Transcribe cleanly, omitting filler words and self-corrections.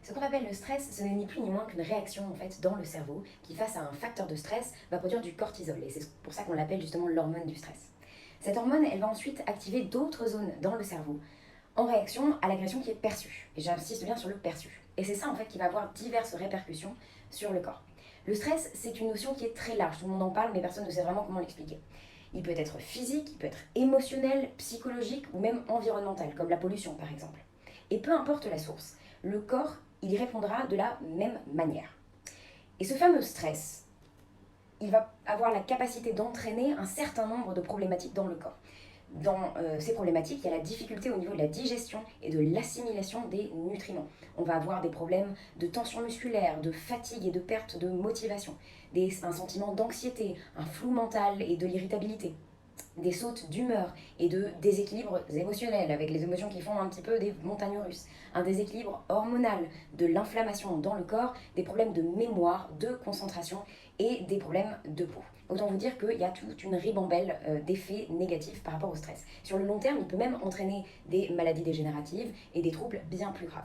Ce qu'on appelle le stress, ce n'est ni plus ni moins qu'une réaction en fait dans le cerveau qui, face à un facteur de stress, va produire du cortisol. Et c'est pour ça qu'on l'appelle justement l'hormone du stress. Cette hormone, elle va ensuite activer d'autres zones dans le cerveau en réaction à l'agression qui est perçue. Et j'insiste bien sur le perçu. Et c'est ça en fait qui va avoir diverses répercussions sur le corps. Le stress, c'est une notion qui est très large. Tout le monde en parle, mais personne ne sait vraiment comment l'expliquer. Il peut être physique, il peut être émotionnel, psychologique ou même environnemental, comme la pollution par exemple. Et peu importe la source, le corps, il y répondra de la même manière. Et ce fameux stress, il va avoir la capacité d'entraîner un certain nombre de problématiques dans le corps. Dans ces problématiques, il y a la difficulté au niveau de la digestion et de l'assimilation des nutriments. On va avoir des problèmes de tension musculaire, de fatigue et de perte de motivation, un sentiment d'anxiété, un flou mental et de l'irritabilité, des sautes d'humeur et de déséquilibres émotionnels, avec les émotions qui font un petit peu des montagnes russes, un déséquilibre hormonal, de l'inflammation dans le corps, des problèmes de mémoire, de concentration et des problèmes de peau. Autant vous dire qu'il y a toute une ribambelle d'effets négatifs par rapport au stress. Sur le long terme, il peut même entraîner des maladies dégénératives et des troubles bien plus graves.